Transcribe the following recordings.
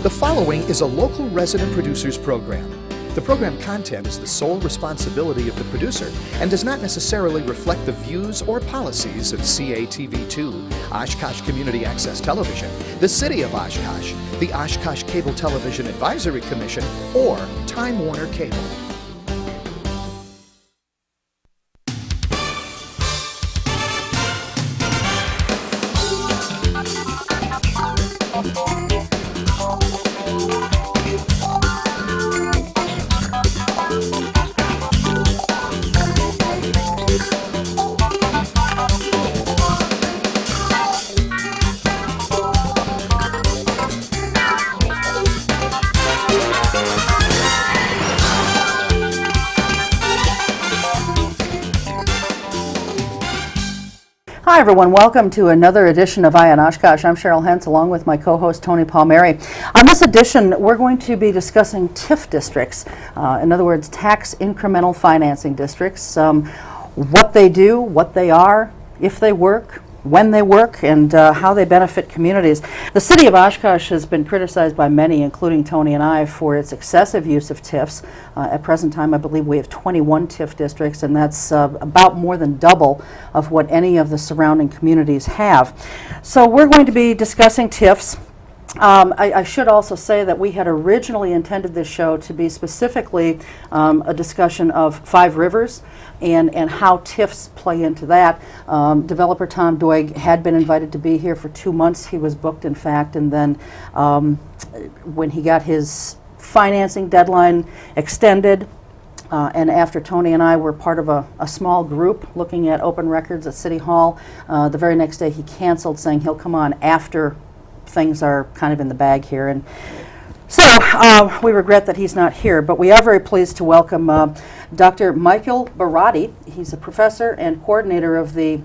The following is a local resident producers program. The program content is the sole responsibility of the producer and does not necessarily reflect the views or policies of CATV2, Oshkosh Community Access Television, the City of Oshkosh, the Oshkosh Cable Television Advisory Commission, or Time Warner Cable. Hi everyone, welcome to another edition of Eye on Oshkosh. I'm Cheryl Hentz along with my co-host Tony Palmieri. On this edition, we're going to be discussing TIF districts, in other words, tax incremental financing districts, what they do, what they are, if they work, when they work, and how they benefit communities. The City of Oshkosh has been criticized by many, including Tony and I, for its excessive use of TIFs. At present time, I believe we have 21 TIF districts, and that's about more than double of what any of the surrounding communities have. So we're going to be discussing TIFs. I should also say that we had originally intended this show to be specifically a discussion of Five Rivers and how TIFs play into that. Developer Tom Doig had been invited to be here for 2 months. He was booked, in fact, and then when he got his financing deadline extended, and after Tony and I were part of a small group looking at open records at City Hall, the very next day he canceled, saying he'll come on after things are kind of in the bag here. And so we regret that he's not here, but we are very pleased to welcome Dr. Michael Burayidi. He's a professor and coordinator of the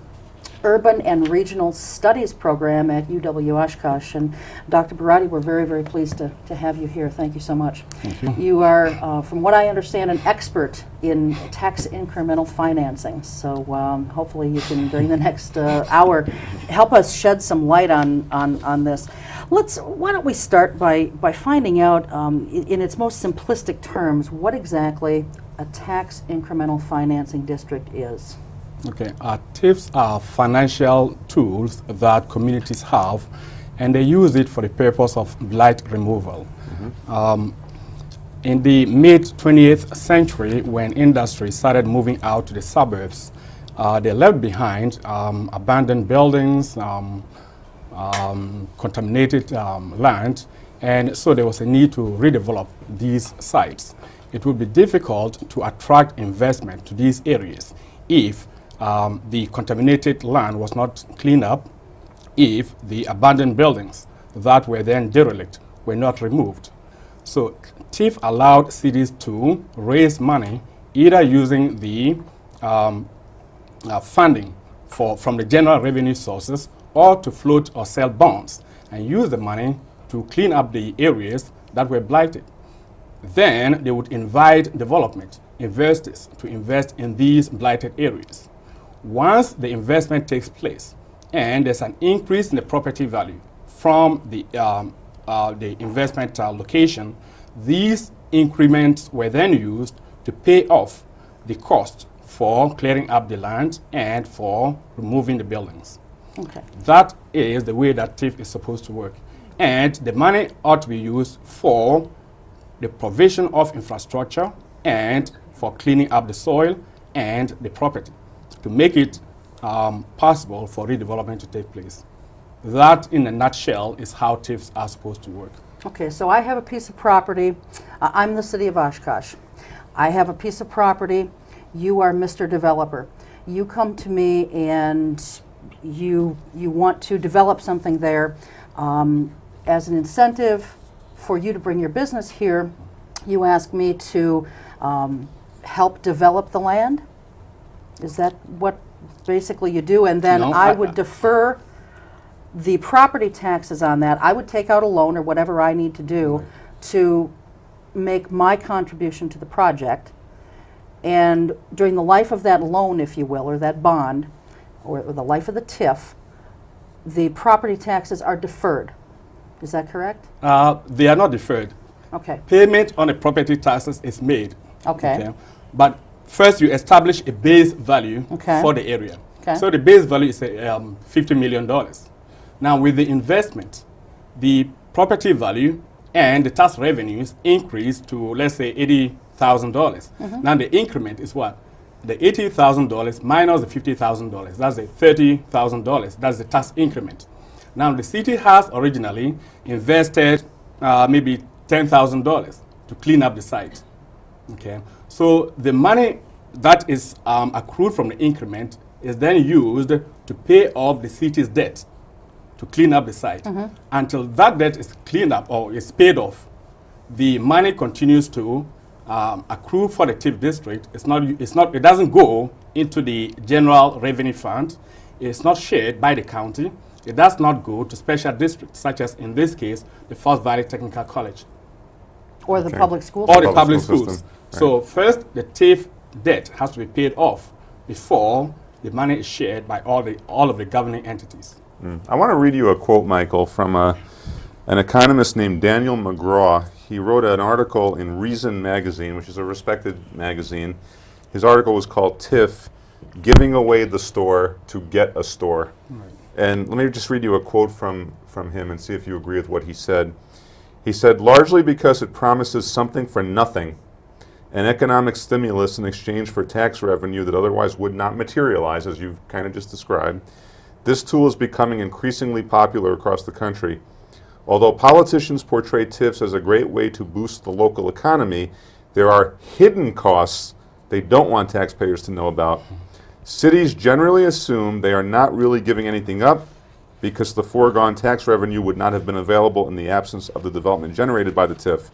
Urban and Regional Studies program at UW-Oshkosh. And Dr. Burayidi, we're very, very pleased to have you here. Thank you so much. Thank you. You are, from what I understand, an expert in tax incremental financing. So hopefully you can, during the next hour, help us shed some light on this. Why don't we start by finding out, in its most simplistic terms, what exactly a tax incremental financing district is. Okay, TIFs are financial tools that communities have, and they use it for the purpose of blight removal. In the mid-20th century, when industry started moving out to the suburbs, they left behind abandoned buildings, contaminated land, and so there was a need to redevelop these sites. It would be difficult to attract investment to these areas if the contaminated land was not cleaned up, if the abandoned buildings that were then derelict were not removed. So TIF allowed cities to raise money either using the funding from the general revenue sources or to float or sell bonds and use the money to clean up the areas that were blighted. Then they would invite development investors to invest in these blighted areas. Once the investment takes place and there's an increase in the property value from the investment location, these increments were then used to pay off the cost for clearing up the land and for removing the buildings. Okay. That is the way that TIF is supposed to work. And the money ought to be used for the provision of infrastructure and for cleaning up the soil and the property to make it possible for redevelopment to take place. That, in a nutshell, is how TIFs are supposed to work. Okay, so I have a piece of property. I'm the City of Oshkosh. I have a piece of property. You are Mr. Developer. You come to me and you want to develop something there. As an incentive for you to bring your business here, you ask me to help develop the land? Is that what basically you do? And then No, I would defer the property taxes on that. I would take out a loan or whatever I need to do to make my contribution to the project. And during the life of that loan, if you will, or that bond, or the life of the TIF, the property taxes are deferred. Is that correct? They are not deferred. Okay. Payment on the property taxes is made. Okay. But first you establish a base value Okay. for the area. Okay. So the base value is $50 million. Now with the investment, the property value and the tax revenues increase to, let's say, $80,000. Now the increment is what? The $80,000 minus the $50,000. That's the $30,000. That's the tax increment. Now the city has originally invested maybe $10,000 to clean up the site. Okay. So the money that is accrued from the increment is then used to pay off the city's debt to clean up the site. Until that debt is cleaned up or is paid off, the money continues to accrue for the TIF district. It doesn't go into the general revenue fund. It's not shared by the county. It does not go to special districts, such as in this case, the First Valley Technical College. Or the public school? Or the public schools. system. So first, the TIF debt has to be paid off before the money is shared by all of the governing entities. I want to read you a quote, Michael, from an economist named Daniel McGraw. He wrote an article in Reason magazine, which is a respected magazine. His article was called TIF, Giving Away the Store to Get a Store. Right. And let me just read you a quote from him and see if you agree with what he said. He said, largely because it promises something for nothing, an economic stimulus in exchange for tax revenue that otherwise would not materialize, as you've kind of just described, this tool is becoming increasingly popular across the country. Although politicians portray TIFs as a great way to boost the local economy, there are hidden costs they don't want taxpayers to know about. Cities generally assume they are not really giving anything up because the foregone tax revenue would not have been available in the absence of the development generated by the TIF.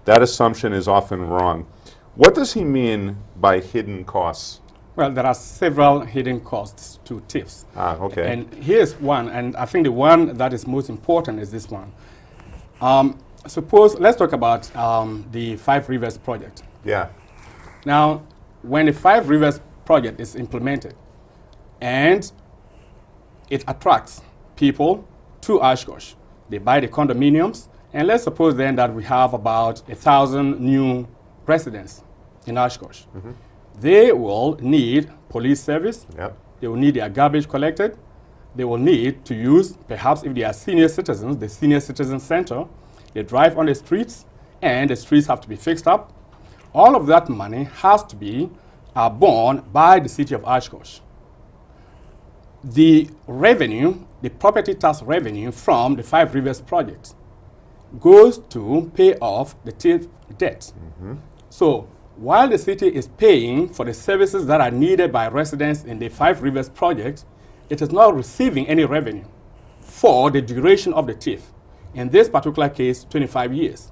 That assumption is often wrong. What does he mean by hidden costs? Well, there are several hidden costs to TIFs. Okay. And here's one, and I think the one that is most important is this one. Let's talk about the Five Rivers project. Yeah. Now, when the Five Rivers project is implemented and it attracts people to Oshkosh, they buy the condominiums, and let's suppose then that we have about 1,000 new residents in Oshkosh. They will need police service. Yep. They will need their garbage collected. They will need to use, perhaps if they are senior citizens, the senior citizen center. They drive on the streets, and the streets have to be fixed up. All of that money has to be borne by the city of Oshkosh. The revenue, the property tax revenue from the Five Rivers project goes to pay off the TIF debt. So while the city is paying for the services that are needed by residents in the Five Rivers project, it is not receiving any revenue for the duration of the TIF. In this particular case, 25 years.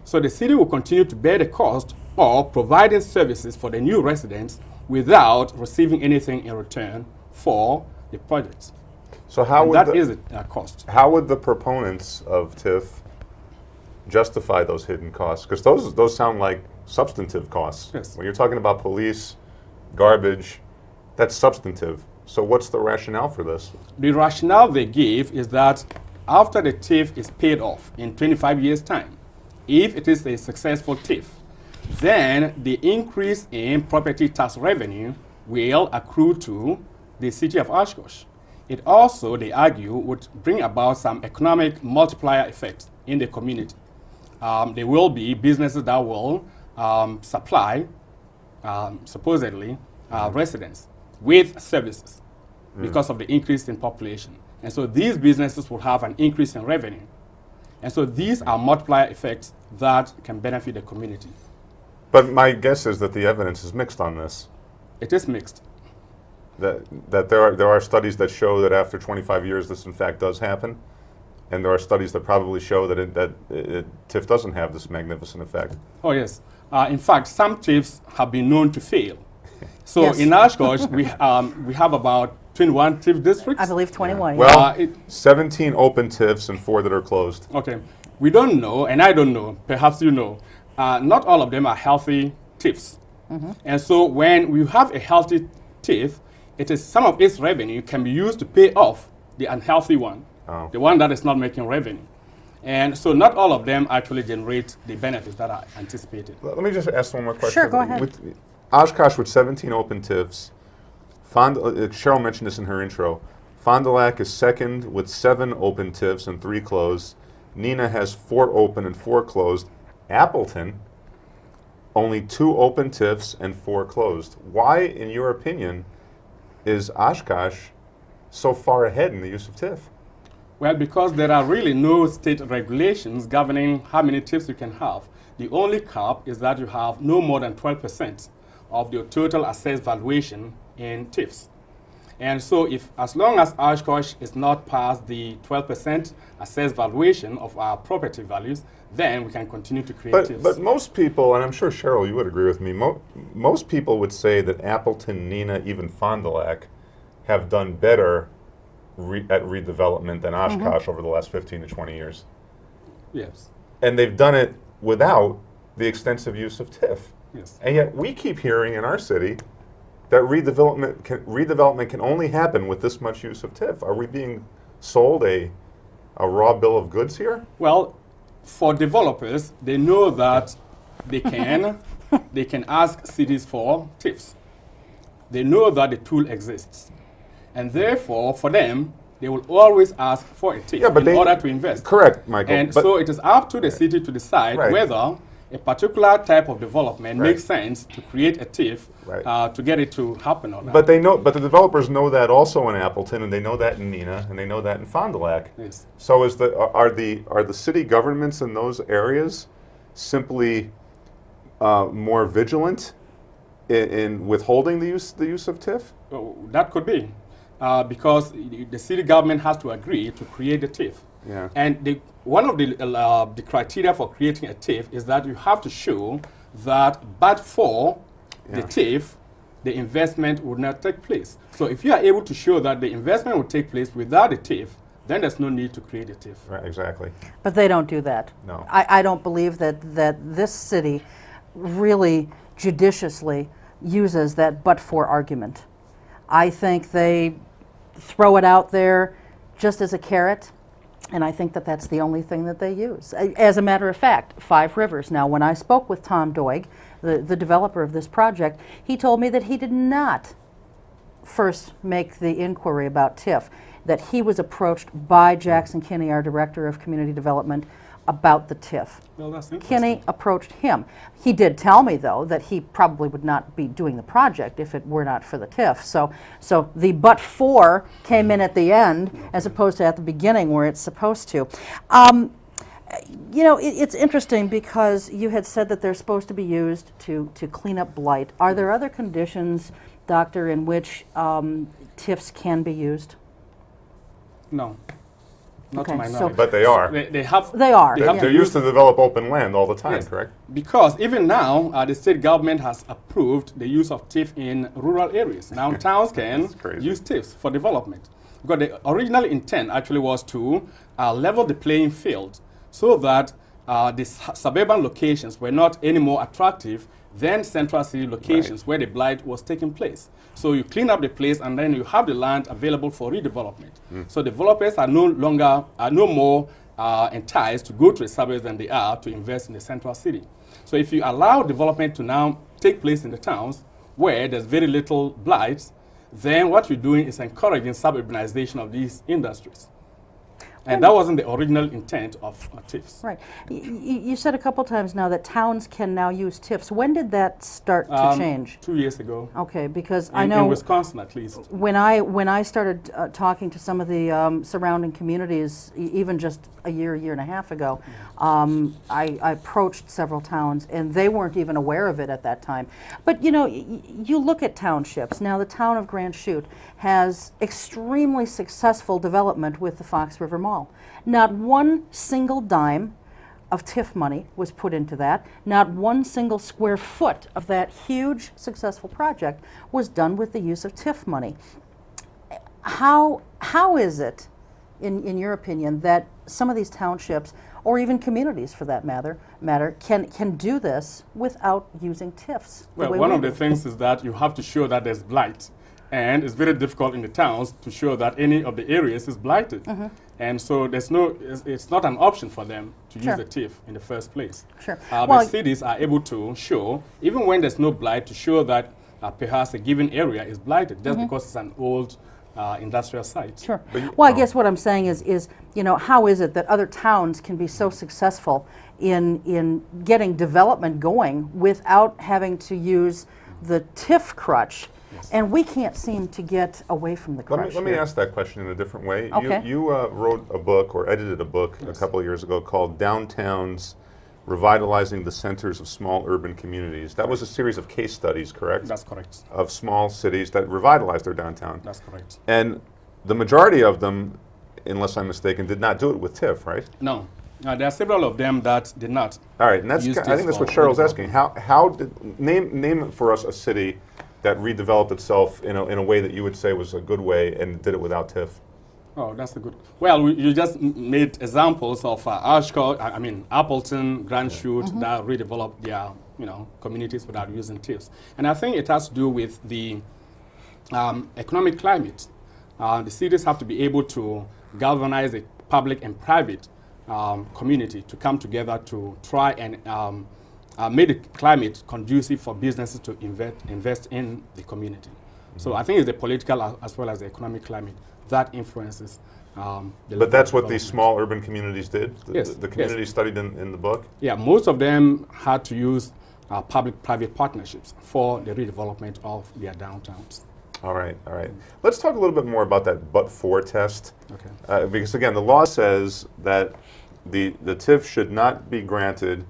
So the city will continue to bear the cost of providing services for the new residents without receiving anything in return for the project. So how And would that is a cost. how would the proponents of TIF justify those hidden costs? Because those sound like substantive costs. Yes. When you're talking about police, garbage, that's substantive. So what's the rationale for this? The rationale they give is that after the TIF is paid off in 25 years' time, if it is a successful TIF, then the increase in property tax revenue will accrue to the city of Oshkosh. It also, they argue, would bring about some economic multiplier effect in the community. There will be businesses that will supply, supposedly, residents with services because of the increase in population. And so these businesses will have an increase in revenue. And so these are multiplier effects that can benefit the community. But my guess is that the evidence is mixed on this. It is mixed. That there are studies that show that after 25 years this in fact does happen, and there are studies that probably show that TIF doesn't have this magnificent effect. Oh yes. In fact, some TIFs have been known to fail. So Yes. in Oshkosh, we have about 21 TIF districts. I believe 21. Well, it- 17 open TIFs and 4 that are closed. Okay. We don't know, and I don't know, perhaps you know, not all of them are healthy TIFs. And so when we have a healthy TIF, some of its revenue can be used to pay off the unhealthy one, Oh. the one that is not making revenue. And so not all of them actually generate the benefits that are anticipated. Let me just ask one more question. Sure, go ahead. With Oshkosh with 17 open TIFs, Cheryl mentioned this in her intro. Fond du Lac is second with 7 open TIFs and 3 closed. Neenah has 4 open and 4 closed. Appleton, only 2 open TIFs and 4 closed. Why, in your opinion, is Oshkosh so far ahead in the use of TIF? Well, because there are really no state regulations governing how many TIFs you can have. The only cap is that you have no more than 12% of your total assessed valuation in TIFs. And so as long as Oshkosh is not past the 12% assessed valuation of our property values, then we can continue to create TIFs. But most people, and I'm sure Cheryl, you would agree with me, most people would say that Appleton, Neenah, even Fond du Lac have done better at redevelopment than Oshkosh over the last 15 to 20 years. Yes. And they've done it without the extensive use of TIF. Yes. And yet we keep hearing in our city that redevelopment can only happen with this much use of TIF. Are we being sold a raw bill of goods here? Well, for developers, they know that they can ask cities for TIFs. They know that the tool exists. And therefore, for them, they will always ask for a TIF in order to invest. Correct, Michael. And so it is up to the city to decide whether a particular type of development makes sense to create a TIF to get it to happen or not. But the developers know that also in Appleton, and they know that in Neenah, and they know that in Fond du Lac. Yes. So are the city governments in those areas simply more vigilant in withholding the use of TIF? Well, that could be, because the city government has to agree to create the TIF. Yeah. And one of the criteria for creating a TIF is that you have to show that but for the TIF, the investment would not take place. So if you are able to show that the investment would take place without the TIF, then there's no need to create a TIF. Right, exactly. But they don't do that. No. I don't believe that this city really judiciously uses that but-for argument. I think they throw it out there just as a carrot, and I think that that's the only thing that they use. As a matter of fact, 5 Rivers. Now, when I spoke with Tom Doig, the developer of this project, he told me that he did not first make the inquiry about TIF, that he was approached by Jackson Kinney, our Director of Community Development, about the TIF. Well, that's interesting. Kinney approached him. He did tell me, though, that he probably would not be doing the project if it were not for the TIF. So the but-for came in at the end as opposed to at the beginning where it's supposed to. You know, it's interesting because you had said that they're supposed to be used to clean up blight. Are there other conditions, Doctor, in which TIFs can be used? No. Not to Okay, my so- knowledge. But they are. They have. They are. They have They're to used to develop open land all the time, Yes. correct? Because even now, the state government has approved the use of TIF in rural areas. Now towns can That's crazy. use TIFs for development. Because the original intent actually was to level the playing field so that the suburban locations were not any more attractive than central city locations where the blight was taking place. So you clean up the place and then you have the land available for redevelopment. So developers are no more enticed to go to the suburbs than they are to invest in the central city. So if you allow development to now take place in the towns where there's very little blight, then what you're doing is encouraging suburbanization of these industries. And that wasn't the original intent of TIFs. Right. You said a couple times now that towns can now use TIFs. When did that start to change? 2 years ago. Okay, because In, I know in Wisconsin, at least. when I started talking to some of the surrounding communities, even just a year and a half ago, I approached several towns, and they weren't even aware of it at that time. But you know, you look at townships. Now, the town of Grand Chute has extremely successful development with the Fox River Mall. Not one single dime of TIF money was put into that. Not one single square foot of that huge successful project was done with the use of TIF money. How is it, in your opinion, that some of these townships, or even communities for that matter, can do this without using TIFs? Well, one of the things is that you have to show that there's blight. And it's very difficult in the towns to show that any of the areas is blighted. And so it's not an option for them to use the TIF in the first place. Sure. But cities are able to show, even when there's no blight, to show that perhaps a given area is blighted just because it's an old industrial site. Sure. Well, I guess what I'm saying is, how is it that other towns can be so successful in getting development going without having to use the TIF crutch? And we can't seem to get away from the crutch. Let me ask that question in a different way. Okay. You wrote a book or edited a book a couple of years ago called Downtowns Revitalizing the Centers of Small Urban Communities. That was a series of case studies, correct? That's correct. Of small cities that revitalized their downtown. That's correct. And the majority of them, unless I'm mistaken, did not do it with TIF, right? No. There are several of them that did not. All right, and I think that's what Cheryl's asking. How did name for us a city that redeveloped itself in a way that you would say was a good way and did it without TIF? Oh, that's a good. Well, you just made examples of Oshkosh, Appleton, Grand Chute that redeveloped their communities without using TIFs, and I think it has to do with the economic climate. The cities have to be able to galvanize the public and private community to come together to try and make the climate conducive for businesses to invest in the community. So I think it's the political as well as the economic climate that influences But that's what these small urban communities did? Yes. The communities studied in the book? Yeah, most of them had to use public-private partnerships for the redevelopment of their downtowns. All right, all right. Let's talk a little bit more about that but-for test. Okay. Because again, the law says that the TIF should not be granted,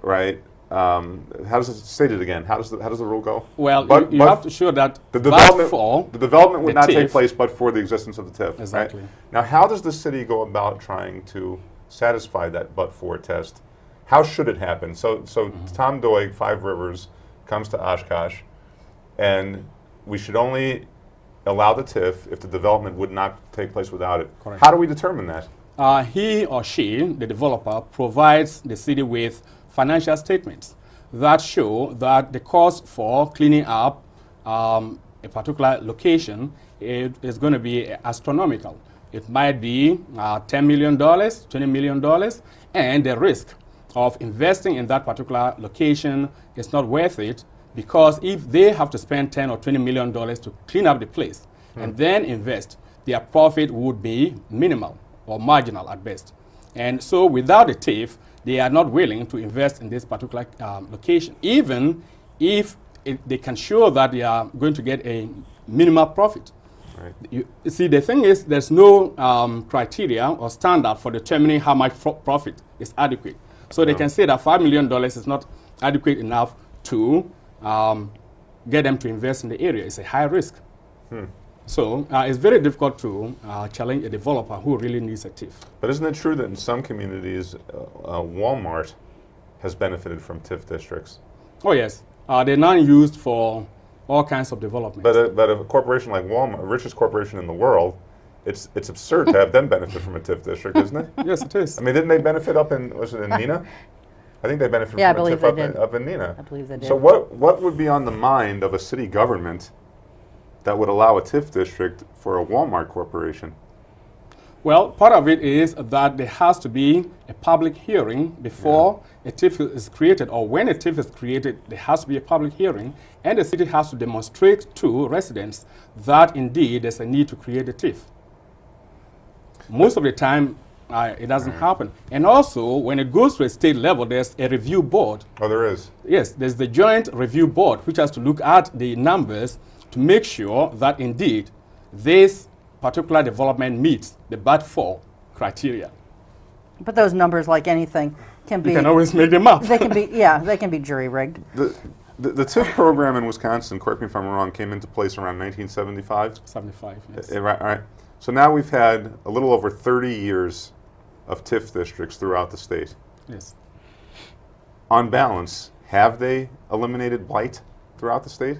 right? How does it state it again? How does the rule go? Well, But you have to show that the the development would not take TIF place but for the existence of the TIF. Exactly. Right? Now, how does the city go about trying to satisfy that but-for test? How should it happen? So Tom Doig, Five Rivers, comes to Oshkosh, and we should only allow the TIF if the development would not take place without it. Correct. How do we determine that? He or she, the developer, provides the city with financial statements that show that the cost for cleaning up a particular location is going to be astronomical. It might be $10 million, $20 million, and the risk of investing in that particular location is not worth it, because if they have to spend $10 or $20 million to clean up the place and then invest, their profit would be minimal or marginal at best. And so without a TIF, they are not willing to invest in this particular location, even if they can show that they are going to get a minimal profit. Right. You see, the thing is, there's no criteria or standard for determining how much profit is adequate. So they can say that $5 million is not adequate enough to get them to invest in the area. It's a high risk. So it's very difficult to challenge a developer who really needs a TIF. But isn't it true that in some communities, Walmart has benefited from TIF districts? Oh yes, they're now used for all kinds of development. But a corporation like Walmart, the richest corporation in the world, it's absurd to have them benefit from a TIF district, isn't it? Yes, it is. I mean, didn't they benefit up in, was it in Neenah? I think they benefited Yeah, I from a believe TIF they did. up in Neenah. I believe they did. So what would be on the mind of a city government that would allow a TIF district for a Walmart corporation? Well, part of it is that there has to be a public hearing before a TIF is created, or when a TIF is created, there has to be a public hearing, and the city has to demonstrate to residents that indeed there's a need to create a TIF. Most of the time, it doesn't happen. And also, when it goes to a state level, there's a review board. Oh, there is? Yes, there's the joint review board, which has to look at the numbers to make sure that indeed this particular development meets the but-for criteria. But those numbers, like anything, can be. You can always make them up. They can be, yeah, they can be jury rigged. The TIF program in Wisconsin, correct me if I'm wrong, came into place around 1975? 75, yes. Right. So now we've had a little over 30 years of TIF districts throughout the state. Yes. On balance, have they eliminated blight throughout the state?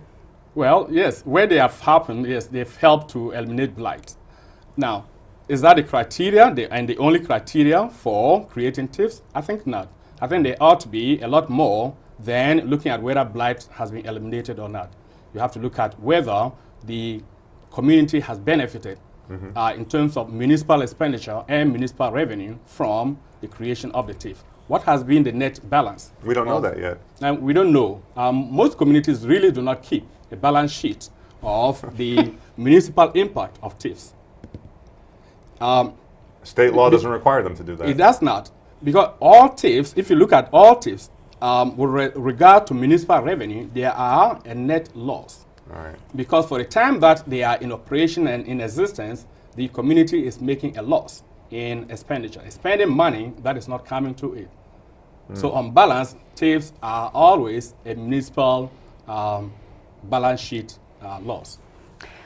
Well, yes, where they have happened, yes, they've helped to eliminate blight. Now, is that the criteria and the only criteria for creating TIFs? I think not. I think there ought to be a lot more than looking at whether blight has been eliminated or not. You have to look at whether the community has benefited in terms of municipal expenditure and municipal revenue from the creation of the TIF. What has been the net balance? We don't know that yet. And we don't know. Most communities really do not keep a balance sheet of the municipal impact of TIFs. State law doesn't require them to do that. It does not, because all TIFs, if you look at all TIFs, with regard to municipal revenue, there are a net loss. All right. Because for the time that they are in operation and in existence, the community is making a loss in expenditure, spending money that is not coming to it. So on balance, TIFs are always a municipal balance sheet loss.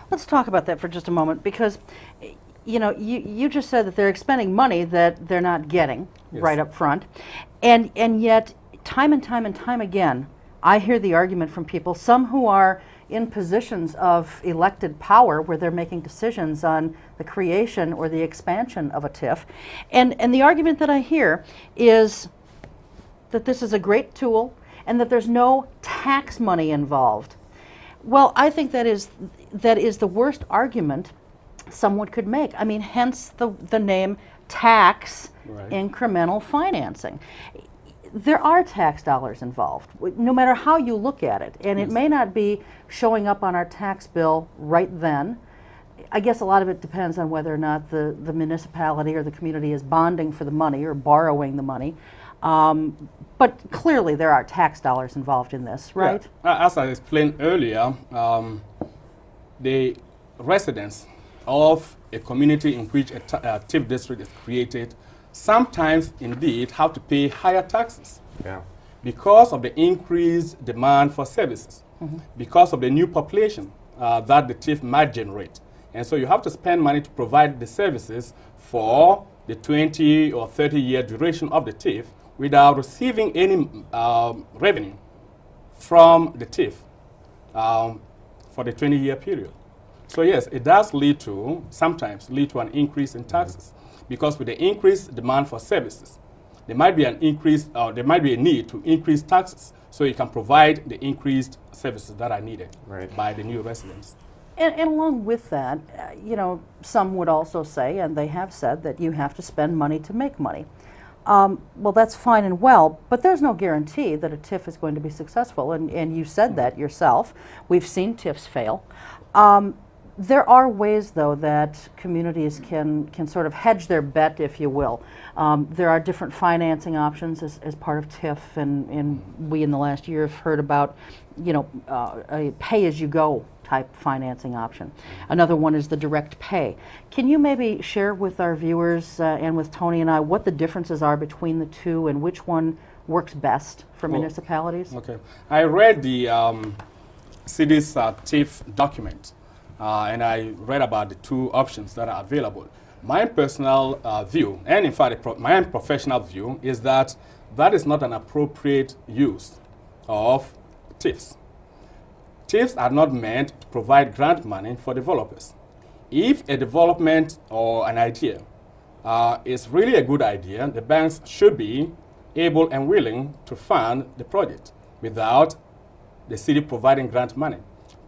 Let's talk about that for just a moment, because you just said that they're expending money that they're not getting right up front, and yet time and time again, I hear the argument from people, some who are in positions of elected power where they're making decisions on the creation or the expansion of a TIF, and the argument that I hear is that this is a great tool and that there's no tax money involved. Well, I think that is the worst argument someone could make. I mean, hence the name tax incremental financing. There are tax dollars involved, no matter how you look at it. And it may not be showing up on our tax bill right then. I guess a lot of it depends on whether or not the municipality or the community is bonding for the money or borrowing the money. But clearly there are tax dollars involved in this, right? Yeah. As I explained earlier, the residents of a community in which a TIF district is created sometimes indeed have to pay higher taxes because of the increased demand for services, because of the new population that the TIF might generate. And so you have to spend money to provide the services for the 20 or 30-year duration of the TIF without receiving any revenue from the TIF for the 20-year period. So yes, it does sometimes lead to an increase in taxes, because with the increased demand for services, there might be there might be a need to increase taxes so you can provide the increased services that are needed by the new residents. And along with that, some would also say, and they have said, that you have to spend money to make money. Well, that's fine and well, but there's no guarantee that a TIF is going to be successful, and you said that yourself. We've seen TIFs fail. There are ways, though, that communities can sort of hedge their bet, if you will. There are different financing options as part of TIF, and we in the last year have heard about, a pay-as-you-go type financing option. Another one is the direct pay. Can you maybe share with our viewers and with Tony and I what the differences are between the two and which one works best for municipalities? Okay. I read the city's TIF document. And I read about the two options that are available. My personal view, and in fact my professional view, is that is not an appropriate use of TIFs. TIFs are not meant to provide grant money for developers. If a development or an idea is really a good idea, the banks should be able and willing to fund the project without the city providing grant money.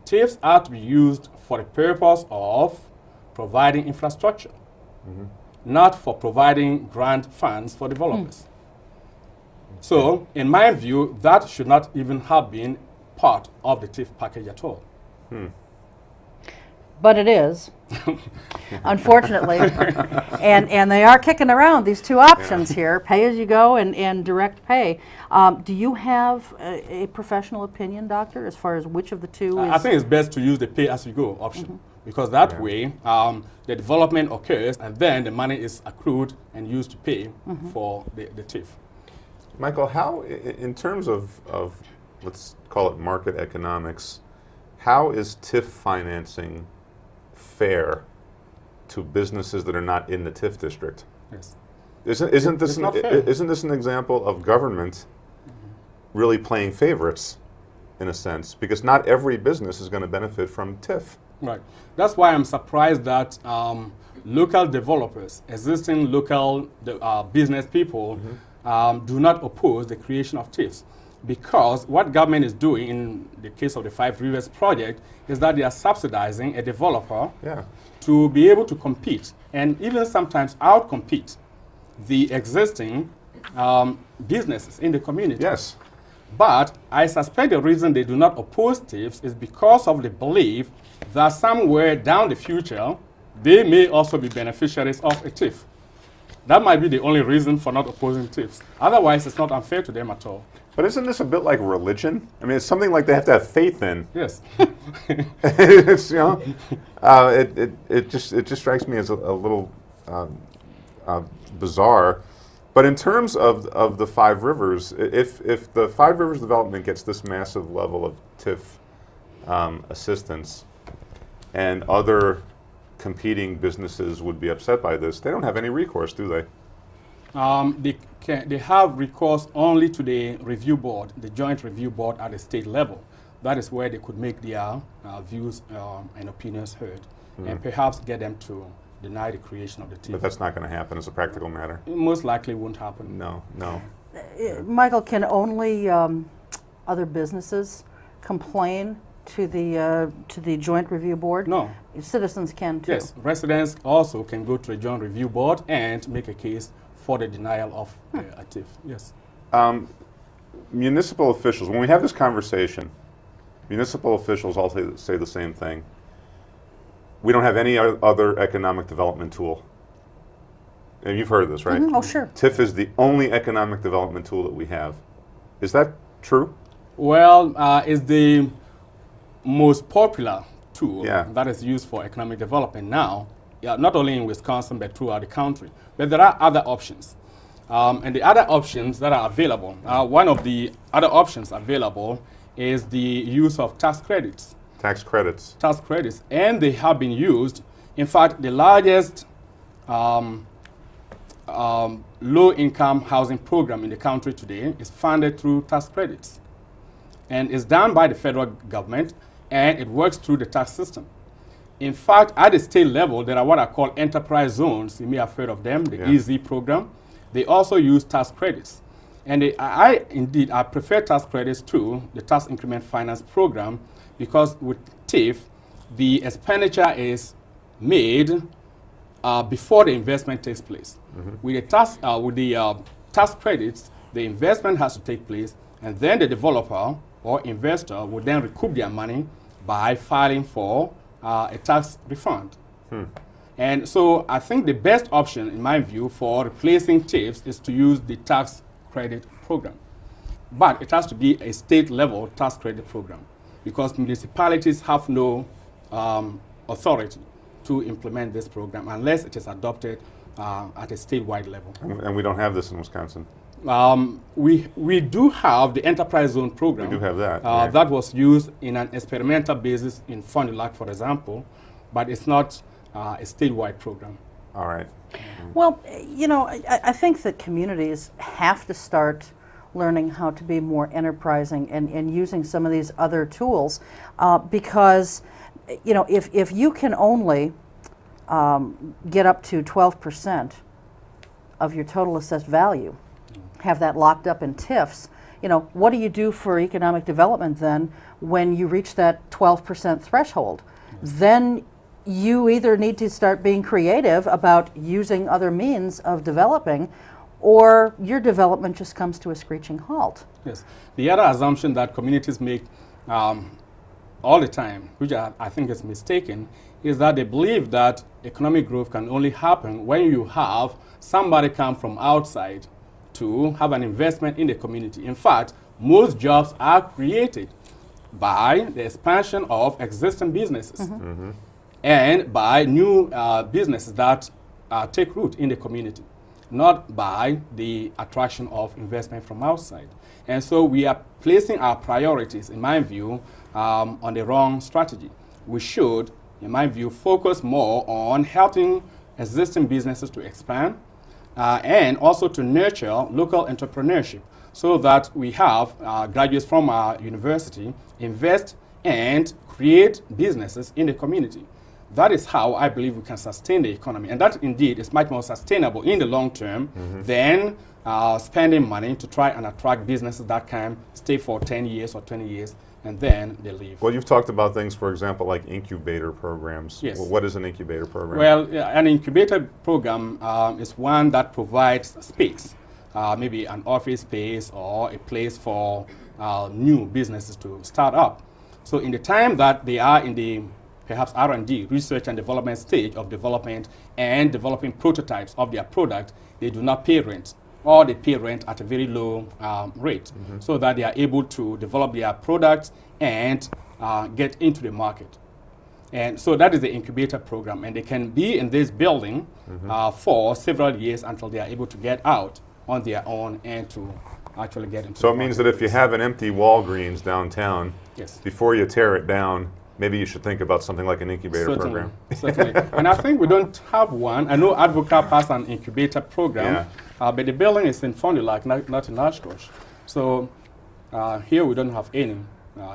TIFs are to be used for the purpose of providing infrastructure, not for providing grant funds for developers. So, in my view, that should not even have been part of the TIF package at all. But it is, unfortunately. and they are kicking around these two options here, pay-as-you-go and direct pay. Do you have a professional opinion, Doctor, as far as which of the two is? I think it's best to use the pay-as-you-go option, because that way the development occurs and then the money is accrued and used to pay for the TIF. Michael, how, in terms of, let's call it market economics, how is TIF financing fair to businesses that are not in the TIF district? Yes. Isn't this an example of government really playing favorites, in a sense? Because not every business is going to benefit from TIF. Right. That's why I'm surprised that local developers, existing local business people, do not oppose the creation of TIFs. because what government is doing in the case of the Five Rivers project is that they are subsidizing a developer Yeah. to be able to compete and even sometimes outcompete the existing businesses in the community. Yes. But I suspect the reason they do not oppose TIFs is because of the belief that somewhere down the future, they may also be beneficiaries of a TIF. That might be the only reason for not opposing TIFs. Otherwise, it's not unfair to them at all. But isn't this a bit like religion? I mean, it's something like they have to have faith in. Yes. It's, you know, it just strikes me as a little bizarre. But in terms of the Five Rivers, if the Five Rivers development gets this massive level of TIF assistance, and other competing businesses would be upset by this, they don't have any recourse, do they? They have recourse only to the review board, the joint review board at the state level. That is where they could make their views and opinions heard, and perhaps get them to deny the creation of the TIF. But that's not going to happen as a practical matter. It most likely won't happen. No. Michael, can only other businesses complain to the joint review board? No. Citizens can too. Yes, residents also can go to a joint review board and make a case for the denial of a TIF. Yes. Municipal officials, when we have this conversation, municipal officials all say the same thing. We don't have any other economic development tool. And you've heard this, right? Oh, sure. TIF is the only economic development tool that we have. Is that true? Well, it's the most popular tool Yeah. that is used for economic development now, not only in Wisconsin but throughout the country. But there are other options. And the other options that are available, one of the other options available is the use of tax credits. Tax credits. Tax credits, and they have been used. In fact, the largest low-income housing program in the country today is funded through tax credits, and is done by the federal government, and it works through the tax system. In fact, at the state level, there are what are called enterprise zones. You may have heard of them, the Yeah. EZ program. They also use tax credits. And I prefer tax credits to the tax increment finance program, because with TIF, the expenditure is made before the investment takes place. With the tax credits, the investment has to take place, and then the developer or investor would then recoup their money by filing for a tax refund. And so I think the best option, in my view, for replacing TIFs is to use the tax credit program. But it has to be a state-level tax credit program, because municipalities have no authority to implement this program unless it is adopted at a statewide level. And we don't have this in Wisconsin. We do have the enterprise zone program. We do have that. Right. That was used in an experimental basis in Fond du Lac, for example, but it's not a statewide program. All right. Well, you know, I think that communities have to start learning how to be more enterprising and using some of these other tools, because, you know, if you can only get up to 12% of your total assessed value, have that locked up in TIFs, you know, what do you do for economic development then when you reach that 12% threshold? Then you either need to start being creative about using other means of developing, or your development just comes to a screeching halt. Yes. The other assumption that communities make all the time, which I think is mistaken, is that they believe that economic growth can only happen when you have somebody come from outside to have an investment in the community. In fact, most jobs are created by the expansion of existing businesses and by new businesses that take root in the community, not by the attraction of investment from outside. And so we are placing our priorities, in my view, on the wrong strategy. We should, in my view, focus more on helping existing businesses to expand and also to nurture local entrepreneurship, so that we have graduates from our university invest and create businesses in the community. That is how I believe we can sustain the economy. And that indeed is much more sustainable in the long term than spending money to try and attract businesses that can stay for 10 years or 20 years and then they leave. Well, you've talked about things, for example, like incubator programs. Yes. Well, what is an incubator program? Well, an incubator program is one that provides space, maybe an office space or a place for new businesses to start up. So in the time that they are in the perhaps R&D, research and development stage of development and developing prototypes of their product, they do not pay rent, or they pay rent at a very low rate, so that they are able to develop their products and get into the market. And so that is the incubator program, and they can be in this building for several years until they are able to get out on their own and to actually get into So the it means that if you marketplace. have an empty Walgreens downtown, Yes. before you tear it down, maybe you should think about something like an incubator program. Certainly. And I think we don't have one. I know Advocate has an incubator program, but the building is in Fond du Lac, not in Oshkosh. So here we don't have any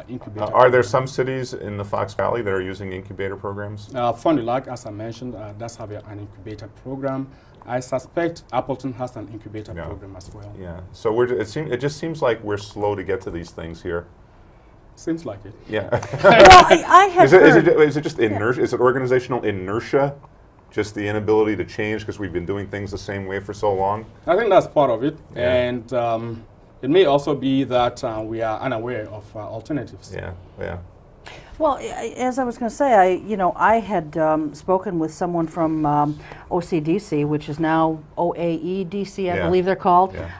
incubator. Are there some cities in the Fox Valley that are using incubator programs? Fond du Lac, as I mentioned, does have an incubator program. I suspect Appleton has an incubator program as well. Yeah. So it just seems like we're slow to get to these things here. Seems like it. Yeah. Well, I have heard. Is it just inertia? Is it organizational inertia? Just the inability to change because we've been doing things the same way for so long? I think that's part of it. Yeah. And it may also be that we are unaware of alternatives. Yeah. Well, as I was going to say, I had spoken with someone from OCDC, which is now OAEDC, I believe they're called. Yeah.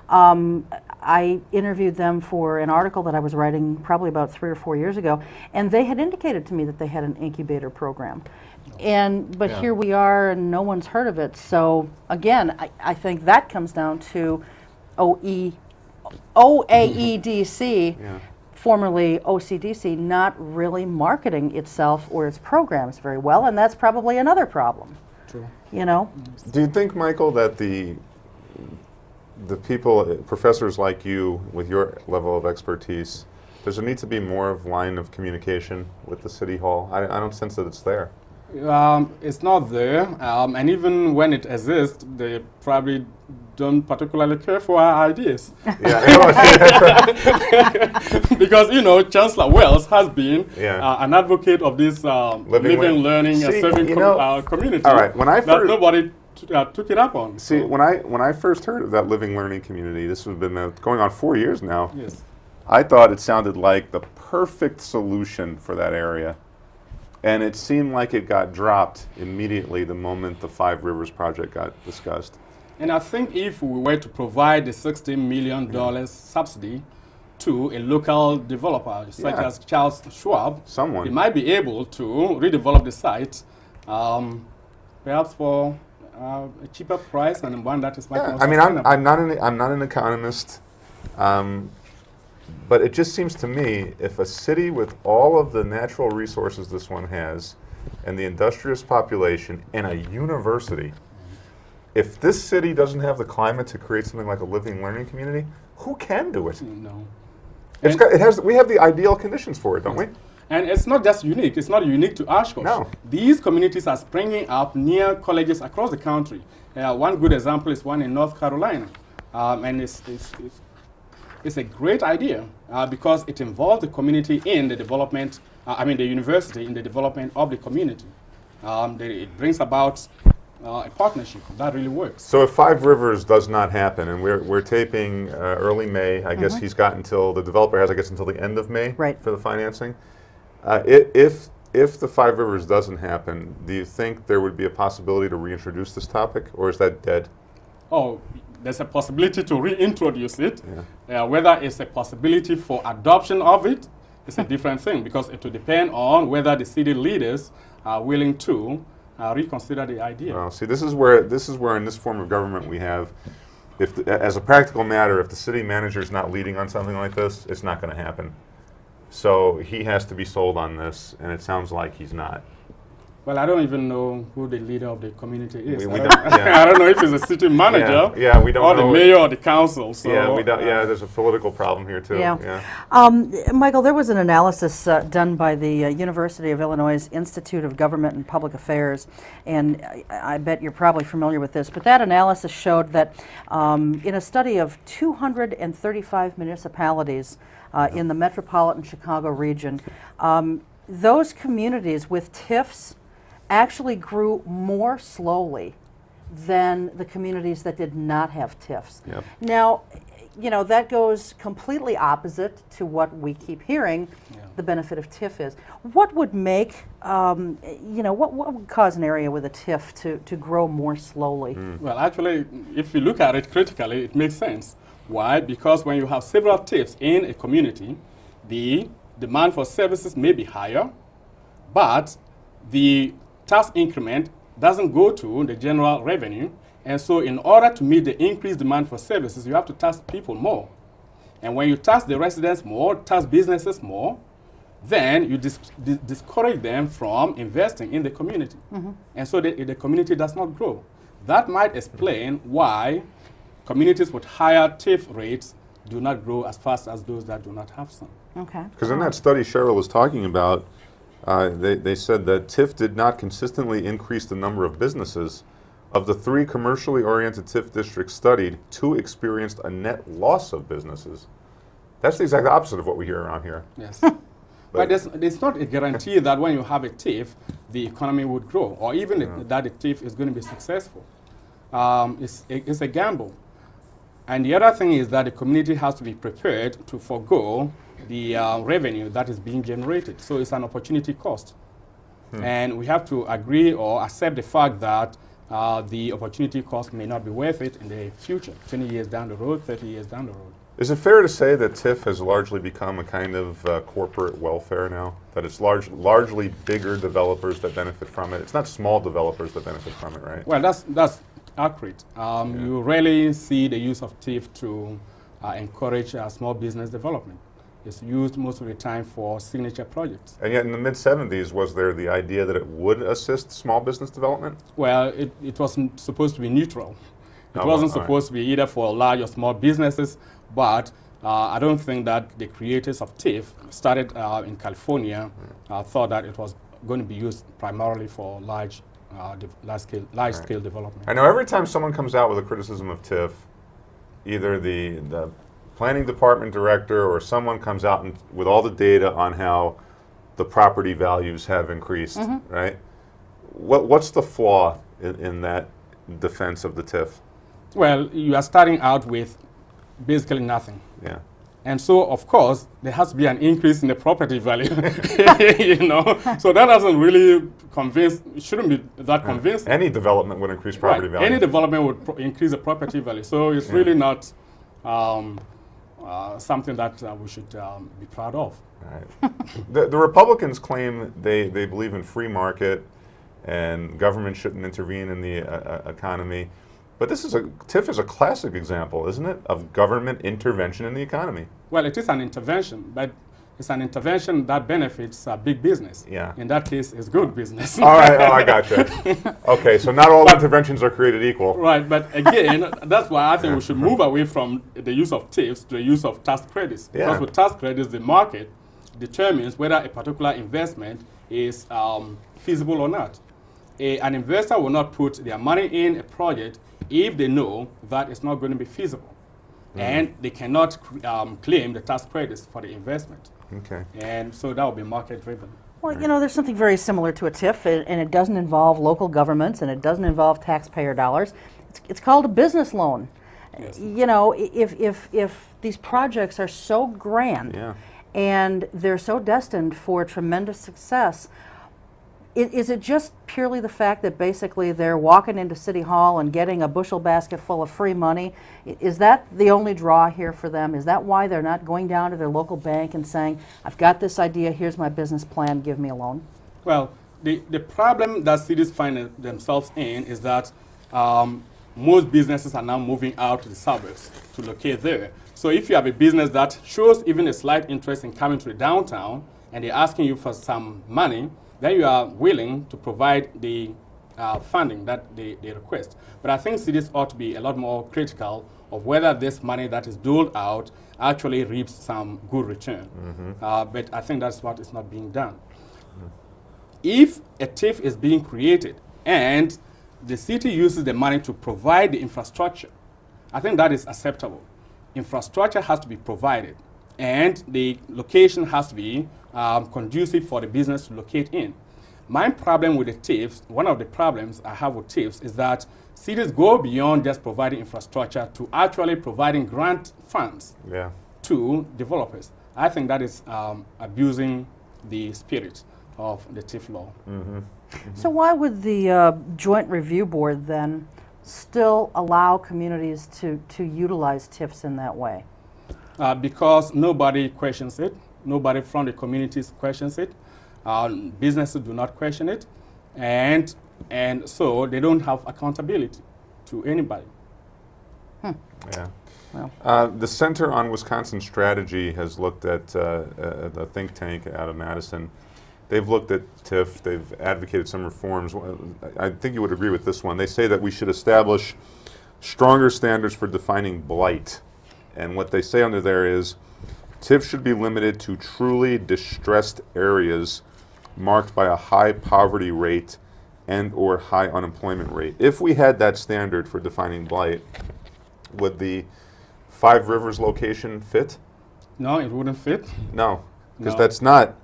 I interviewed them for an article that I was writing probably about 3 or 4 years ago, and they had indicated to me that they had an incubator program. But here we are, and no one's heard of it. So again, I think that comes down to OAEDC. Formerly OCDC, not really marketing itself or its programs very well, and that's probably another problem. True. Do you think, Michael, that the people, professors like you, with your level of expertise, does there need to be more of line of communication with the City Hall? I don't sense that it's there. It's not there, and even when it exists, they probably don't particularly care for our ideas. Because, Chancellor Wells has been an advocate of this living, learning, and serving community. All right, when I that first nobody took it up on. See, when I first heard of that living learning community, this has been going on 4 years now. Yes. I thought it sounded like the perfect solution for that area. And it seemed like it got dropped immediately the moment the Five Rivers project got discussed. And I think if we were to provide the $60 million subsidy to a local developer, such as Charles Schwab, they might be able to redevelop the site, perhaps for a cheaper price and one that is much more sustainable. I'm not an economist. But it just seems to me, if a city with all of the natural resources this one has, and the industrious population, and a university, if this city doesn't have the climate to create something like a living learning community, who can do it? No. We have the ideal conditions for it, don't we? And it's not just unique. It's not unique to Oshkosh. No. These communities are springing up near colleges across the country. One good example is one in North Carolina. And it's a great idea because it involves the community in the development, the university in the development of the community. It brings about a partnership that really works. So if Five Rivers does not happen, and we're taping early May, I guess he's got until, the developer has, I guess, until the end of May for the financing. If the Five Rivers doesn't happen, do you think there would be a possibility to reintroduce this topic, or is that dead? Oh, there's a possibility to reintroduce it. Whether it's a possibility for adoption of it is a different thing, because it will depend on whether the city leaders are willing to reconsider the idea. Well, see, this is where in this form of government we have, as a practical matter, if the city manager is not leading on something like this, it's not going to happen. So he has to be sold on this, and it sounds like he's not. Well, I don't even know who the leader of the community is. We don't, yeah. I don't know if it's a city manager Yeah, we don't or know the mayor or the council. So, yeah, we don't. Yeah, there's a political problem here too. Yeah. Michael, there was an analysis done by the University of Illinois Institute of Government and Public Affairs, and I bet you're probably familiar with this, but that analysis showed that in a study of 235 municipalities in the metropolitan Chicago region, those communities with TIFs actually grew more slowly than the communities that did not have TIFs. Yep. Now, you know, that goes completely opposite to what we keep hearing the benefit of TIF is. What would make, you know, what would cause an area with a TIF to grow more slowly? Well, actually, if you look at it critically, it makes sense. Why? Because when you have several TIFs in a community, the demand for services may be higher, but the tax increment doesn't go to the general revenue. And so in order to meet the increased demand for services, you have to tax people more. And when you tax the residents more, tax businesses more, then you discourage them from investing in the community. And so the community does not grow. That might explain why communities with higher TIF rates do not grow as fast as those that do not have some. Okay. Because in that study Cheryl was talking about, they said that TIF did not consistently increase the number of businesses. Of the 3 commercially oriented TIF districts studied, 2 experienced a net loss of businesses. That's the exact opposite of what we hear around here. Yes. But there's not a guarantee that when you have a TIF, the economy would grow, or even that the TIF is going to be successful. It's a gamble. And the other thing is that the community has to be prepared to forego the revenue that is being generated. So it's an opportunity cost. And we have to agree or accept the fact that the opportunity cost may not be worth it in the future, 20 years down the road, 30 years down the road. Is it fair to say that TIF has largely become a kind of corporate welfare now? That it's largely bigger developers that benefit from it? It's not small developers that benefit from it, right? Well, that's accurate. You rarely see the use of TIF to encourage small business development. It's used most of the time for signature projects. And yet in the mid-'70s, was there the idea that it would assist small business development? Well, it wasn't supposed to be neutral. It wasn't supposed to be either for large or small businesses, but I don't think that the creators of TIF started in California thought that it was going to be used primarily for large-scale development. I know every time someone comes out with a criticism of TIF, either the planning department director or someone comes out with all the data on how the property values have increased, right? What's the flaw in that defense of the TIF? Well, you are starting out with basically nothing. Yeah. And so, of course, there has to be an increase in the property value, you know. So that doesn't really convince, it shouldn't be that convincing. Any development would increase property value. Any development would increase the property value. So it's really not something that we should be proud of. Right. The Republicans claim they believe in free market and government shouldn't intervene in the economy. But TIF is a classic example, isn't it, of government intervention in the economy? Well, it is an intervention, but it's an intervention that benefits big business. Yeah. In that case, it's good business. All right, I gotcha. Okay, so not all interventions are created equal. Right, but again, that's why I think we should move away from the use of TIFs to the use of tax credits. Yeah. Because with tax credits, the market determines whether a particular investment is feasible or not. An investor will not put their money in a project if they know that it's not going to be feasible. And they cannot claim the tax credits for the investment. Okay. And so that will be market driven. Well, you know, there's something very similar to a TIF, and it doesn't involve local governments, and it doesn't involve taxpayer dollars. It's called a business loan. Yes. You know, if these projects are so grand and they're so destined for tremendous success, is it just purely the fact that basically they're walking into City Hall and getting a bushel basket full of free money? Is that the only draw here for them? Is that why they're not going down to their local bank and saying, I've got this idea, here's my business plan, give me a loan? Well, the problem that cities find themselves in is that most businesses are now moving out to the suburbs to locate there. So if you have a business that shows even a slight interest in coming to the downtown and they're asking you for some money, then you are willing to provide the funding that they request. But I think cities ought to be a lot more critical of whether this money that is doled out actually reaps some good return. But I think that's what is not being done. If a TIF is being created and the city uses the money to provide the infrastructure, I think that is acceptable. Infrastructure has to be provided, and the location has to be conducive for the business to locate in. My problem with the TIFs, one of the problems I have with TIFs is that cities go beyond just providing infrastructure to actually providing grant funds to developers. I think that is abusing the spirit of the TIF law. So why would the Joint Review Board then still allow communities to utilize TIFs in that way? Because nobody questions it. Nobody from the communities questions it. Businesses do not question it. And so they don't have accountability to anybody. Yeah. Well. The Center on Wisconsin Strategy has looked at the think tank out of Madison. They've looked at TIF. They've advocated some reforms. I think you would agree with this one. They say that we should establish stronger standards for defining blight. And what they say under there is TIF should be limited to truly distressed areas marked by a high poverty rate and or high unemployment rate. If we had that standard for defining blight, would the Five Rivers location fit? No, it wouldn't fit. No, because No. that's not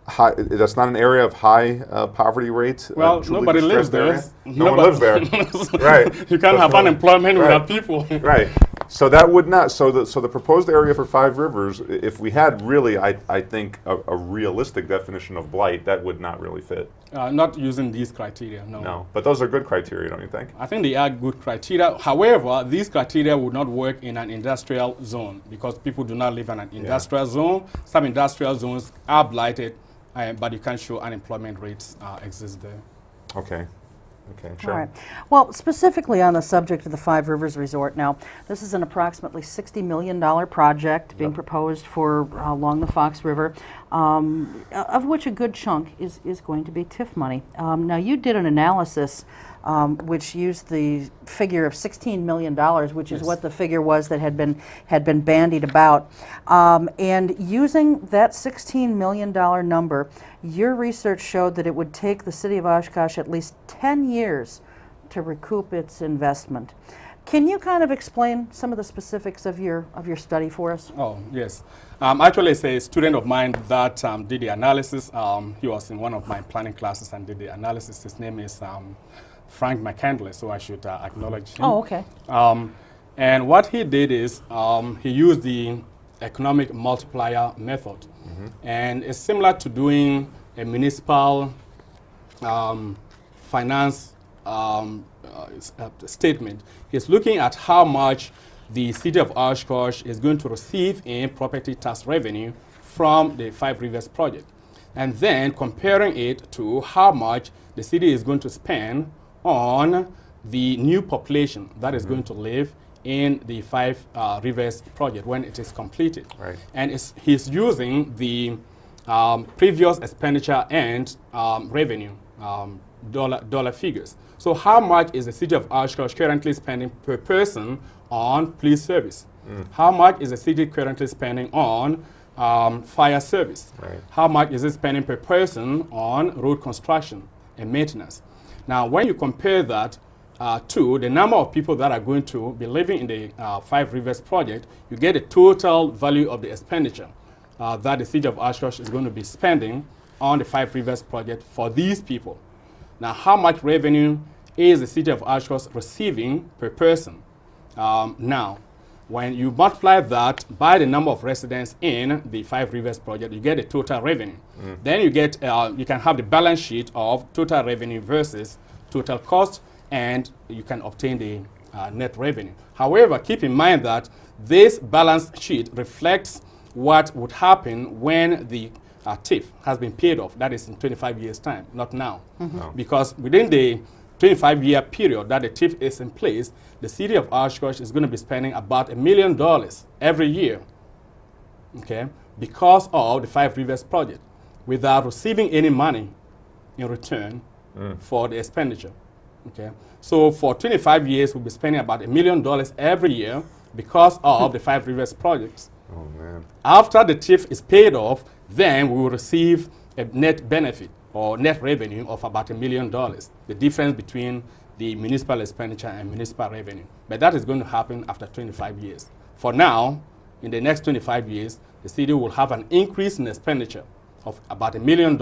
high. That's not an area of high poverty rate. Well, truly nobody lives distressed there. area. No one lives there. Right. You can't have unemployment Right. without people. Right. So that would not. So the proposed area for Five Rivers, if we had really, I think a realistic definition of blight, that would not really fit. Not using these criteria, no. No. But those are good criteria, don't you think? I think they are good criteria. However, these criteria would not work in an industrial zone because people do not live in an industrial zone. Some industrial zones are blighted, but you can't show unemployment rates exist there. Okay. Okay. All Sure. right. Well, specifically on the subject of the Five Rivers Resort now, this is an approximately $60 million project being proposed for along the Fox River, of which a good chunk is going to be TIF money. Now, you did an analysis which used the figure of $16 million, which is what the figure was that had been bandied about. And using that $16 million number, your research showed that it would take the city of Oshkosh at least 10 years to recoup its investment. Can you kind of explain some of the specifics of your study for us? Oh, yes. Actually, it's a student of mine that did the analysis. He was in one of my planning classes and did the analysis. His name is Frank McCandless, so I should acknowledge him. Oh, okay. And what he did is he used the economic multiplier method. And it's similar to doing a municipal finance statement. He's looking at how much the city of Oshkosh is going to receive in property tax revenue from the Five Rivers project, and then comparing it to how much the city is going to spend on the new population that is going to live in the Five Rivers project when it is completed. Right. And he's using the previous expenditure and revenue dollar figures. So how much is the city of Oshkosh currently spending per person on police service? How much is the city currently spending on fire service? Right. How much is it spending per person on road construction and maintenance? Now, when you compare that to the number of people that are going to be living in the Five Rivers project, you get a total value of the expenditure that the city of Oshkosh is going to be spending on the Five Rivers project for these people. Now, how much revenue is the city of Oshkosh receiving per person? Now, when you multiply that by the number of residents in the Five Rivers project, you get a total revenue. Then you get, you can have the balance sheet of total revenue versus total cost, and you can obtain the net revenue. However, keep in mind that this balance sheet reflects what would happen when the TIF has been paid off. That is in 25 years' time, not now. No. Because within the 25-year period that the TIF is in place, the city of Oshkosh is going to be spending about $1 million every year, okay, because of the Five Rivers project, without receiving any money in return for the expenditure. Okay, so for 25 years, we'll be spending about $1 million every year because of the Five Rivers projects. Oh, man. After the TIF is paid off, then we will receive a net benefit or net revenue of about $1 million, the difference between the municipal expenditure and municipal revenue. But that is going to happen after 25 years. For now, in the next 25 years, the city will have an increase in expenditure of about $1 million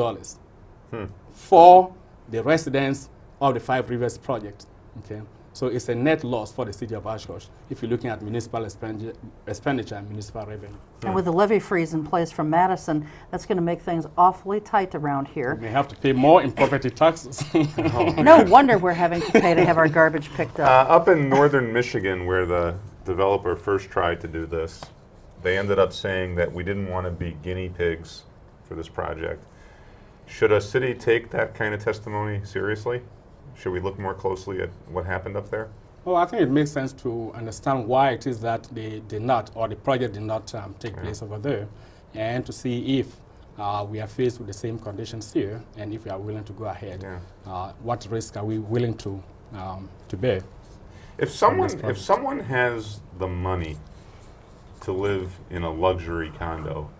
for the residents of the Five Rivers project. Okay? So it's a net loss for the city of Oshkosh if you're looking at municipal expenditure and municipal revenue. And with the levy freeze in place from Madison, that's going to make things awfully tight around here. We may have to pay more in property taxes. No wonder we're having to pay to have our garbage picked up. Up in northern Michigan, where the developer first tried to do this, they ended up saying that we didn't want to be guinea pigs for this project. Should a city take that kind of testimony seriously? Should we look more closely at what happened up there? Well, I think it makes sense to understand why it is that they did not, or the project did not take place over there, and to see if we are faced with the same conditions here, and if we are willing to go ahead, what risk are we willing to bear? If someone has the money to live in a luxury condo,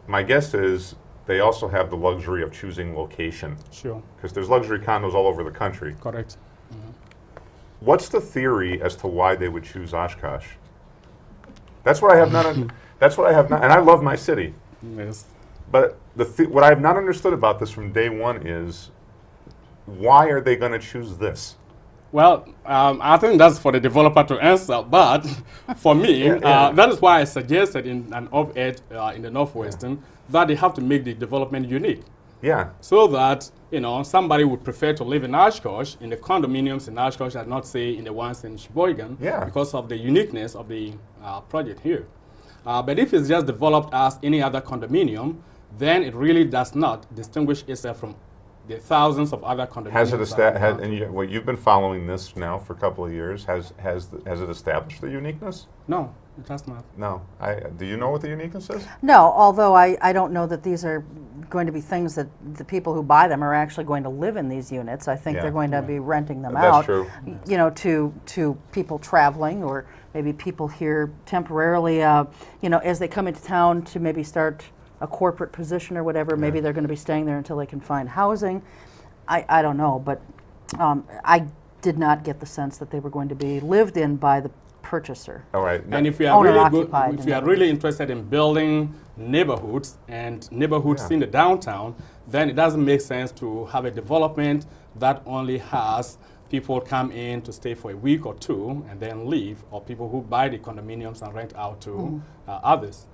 my guess is they also have the luxury of choosing location. Sure. Because there's luxury condos all over the country. Correct. What's the theory as to why they would choose Oshkosh? That's what I have not. That's what I have not. And I love my city. Yes. But what I have not understood about this from day one is why are they going to choose this? Well, I think that's for the developer to answer, but for me, that is why I suggested in an op-ed in the Northwestern that they have to make the development unique. Yeah. So that, somebody would prefer to live in Oshkosh, in the condominiums in Oshkosh, and not say in the ones in Sheboygan, because of the uniqueness of the project here. But if it's just developed as any other condominium, then it really does not distinguish itself from the thousands of other condominiums. You've been following this now for a couple of years. Has it established the uniqueness? No, it has not. No. Do you know what the uniqueness is? No, although I don't know that these are going to be things that the people who buy them are actually going to live in these units. I think they're going to be renting them out. That's true. To people traveling, or maybe people here temporarily, as they come into town to maybe start a corporate position or whatever. Maybe they're going to be staying there until they can find housing. I don't know, but I did not get the sense that they were going to be lived in by the purchaser. All right. And if we are really interested in building neighborhoods in the downtown, then it doesn't make sense to have a development that only has people come in to stay for a week or two and then leave, or people who buy the condominiums and rent out to others.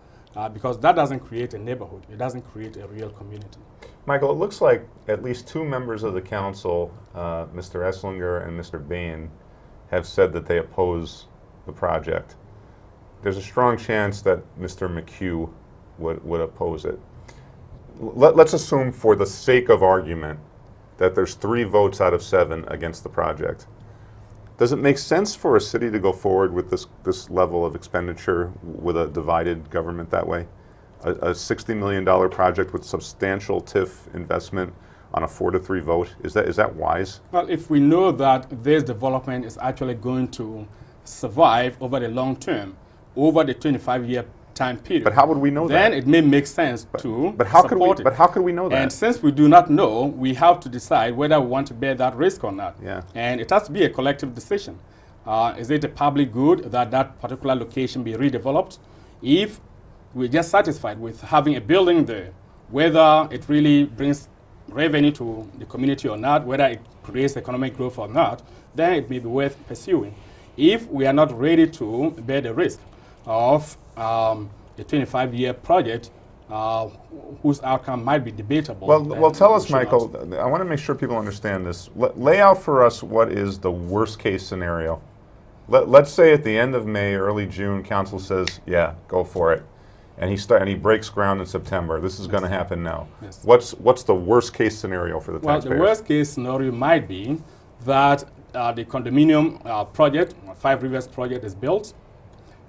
Because that doesn't create a neighborhood. It doesn't create a real community. Michael, it looks like at least two members of the council, Mr. Esslinger and Mr. Bain, have said that they oppose the project. There's a strong chance that Mr. McHugh would oppose it. Let's assume, for the sake of argument, that there's 3 votes out of 7 against the project. Does it make sense for a city to go forward with this level of expenditure with a divided government that way? A $60 million project with substantial TIF investment on a 4-3 vote, is that wise? Well, if we know that this development is actually going to survive over the long term, over the 25-year time period. But how would we know that? Then it may make sense to support it. But how could we know that? And since we do not know, we have to decide whether we want to bear that risk or not. Yeah. And it has to be a collective decision. Is it a public good that that particular location be redeveloped? If we're just satisfied with having a building there, whether it really brings revenue to the community or not, whether it creates economic growth or not, then it may be worth pursuing. If we are not ready to bear the risk of a 25-year project whose outcome might be debatable. Well, tell us, Michael, I want to make sure people understand this. Lay out for us what is the worst case scenario. Let's say at the end of May, early June, council says, yeah, go for it. And he breaks ground in September. This is going to happen now. Yes. What's the worst case scenario for the taxpayers? Well, the worst case scenario might be that the condominium project, Five Rivers project, is built.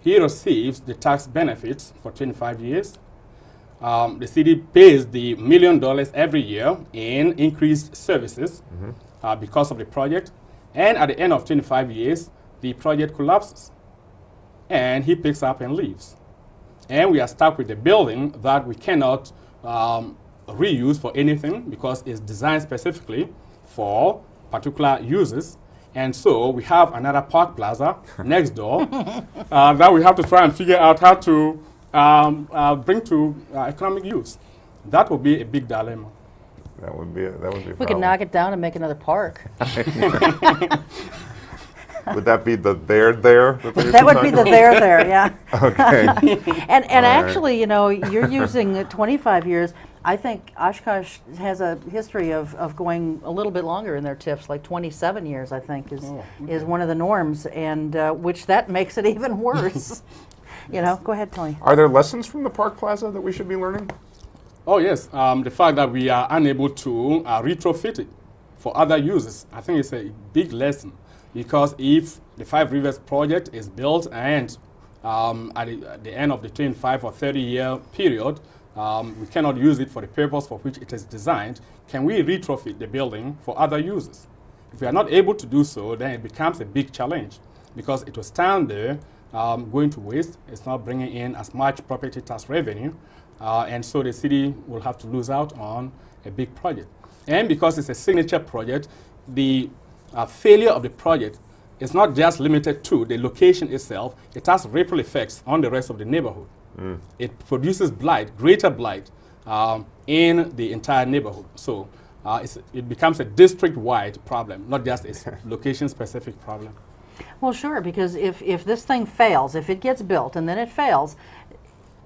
He receives the tax benefits for 25 years. the city pays the $1 million every year in increased services because of the project. And at the end of 25 years, the project collapses. And he picks up and leaves. And we are stuck with a building that we cannot reuse for anything because it's designed specifically for particular uses. And so we have another park plaza next door that we have to try and figure out how to bring to economic use. That would be a big dilemma. That would be a We could knock it down and make another park. Would that be the there? That would be the there, yeah. Okay. And All right. actually, you know, you're using 25 years. I think Oshkosh has a history of going a little bit longer in their TIFs, like 27 years, I think, is one of the norms, and which that makes it even worse. You know, go ahead, Tony. Are there lessons from the Park Plaza that we should be learning? Oh, yes. The fact that we are unable to retrofit it for other uses, I think it's a big lesson. Because if the Five Rivers project is built and at the end of the 25 or 30-year period, we cannot use it for the purpose for which it is designed, can we retrofit the building for other uses? If we are not able to do so, then it becomes a big challenge because it will stand there going to waste. It's not bringing in as much property tax revenue, and so the city will have to lose out on a big project. And because it's a signature project, the failure of the project is not just limited to the location itself, it has ripple effects on the rest of the neighborhood. It produces blight, greater blight in the entire neighborhood. So it becomes a district-wide problem, not just a location-specific problem. Well, sure, because if this thing fails, if it gets built and then it fails,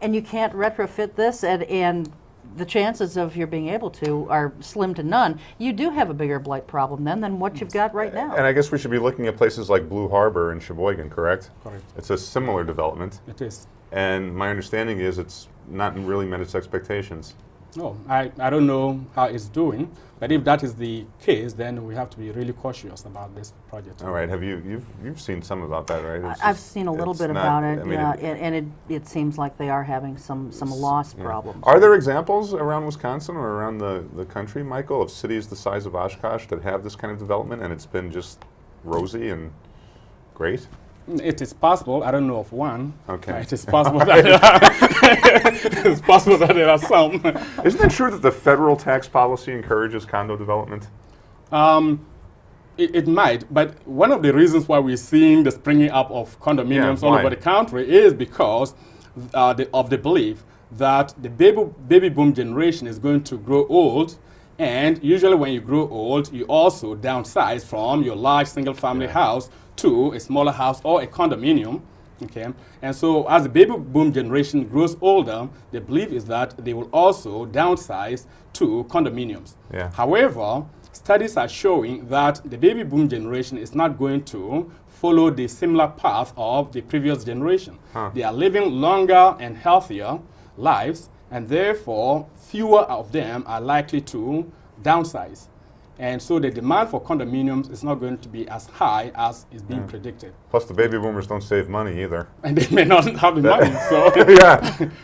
and you can't retrofit this, and the chances of your being able to are slim to none, you do have a bigger blight problem then than what you've got right now. And I guess we should be looking at places like Blue Harbor and Sheboygan, correct? Correct. It's a similar development. It is. And my understanding is it's not really met its expectations. No, I don't know how it's doing, but if that is the case, then we have to be really cautious about this project. All right, you've seen some about that, right? I've seen a little bit about it, I mean, yeah, and it seems like they are having some loss problems. Are there examples around Wisconsin or around the country, Michael, of cities the size of Oshkosh that have this kind of development and it's been just rosy and great? It is possible. I don't know of one. Okay. It is possible that it's possible that there are some. Isn't it true that the federal tax policy encourages condo development? It might, but one of the reasons why we're seeing the springing up of condominiums all why? over the country is because of the belief that the baby boom generation is going to grow old. And usually when you grow old, you also downsize from your large single-family house to a smaller house or a condominium, okay? And so as the baby boom generation grows older, the belief is that they will also downsize to condominiums. Yeah. However, studies are showing that the baby boom generation is not going to follow the similar path of the previous generation. They are living longer and healthier lives, and therefore fewer of them are likely to downsize. And so the demand for condominiums is not going to be as high as is being predicted. Plus the baby boomers don't save money either. And they may not have the money, so. Yeah,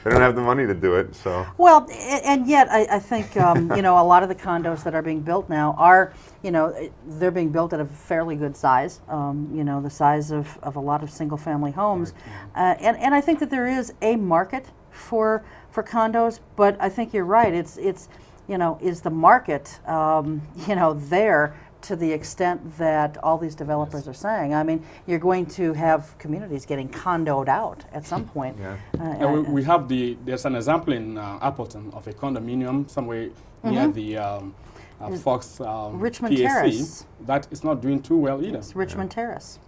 they don't have the money to do it, so. Well, and yet I think, you know, a lot of the condos that are being built now are, you know, they're being built at a fairly good size, you know, the size of a lot of single-family homes. And I think that there is a market for condos, but I think you're right. It's you know, is the market, you know, there to the extent that all these developers are saying? I mean, you're going to have communities getting condoed out at some point. And we have there's an example in Appleton of a condominium somewhere near the Fox Richmond PAC Terrace. that is not doing too well either. It's Richmond Terrace.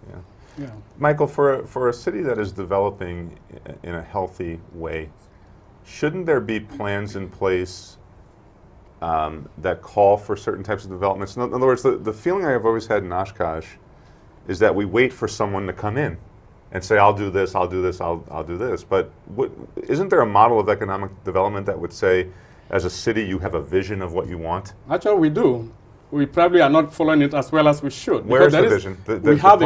Yeah. Michael, for a city that is developing in a healthy way, shouldn't there be plans in place that call for certain types of developments? In other words, the feeling I have always had in Oshkosh is that we wait for someone to come in and say, I'll do this, I'll do this, I'll do this. But isn't there a model of economic development that would say, as a city, you have a vision of what you want? Actually, we do. We probably are not following it as well as we should. Where's the vision? We have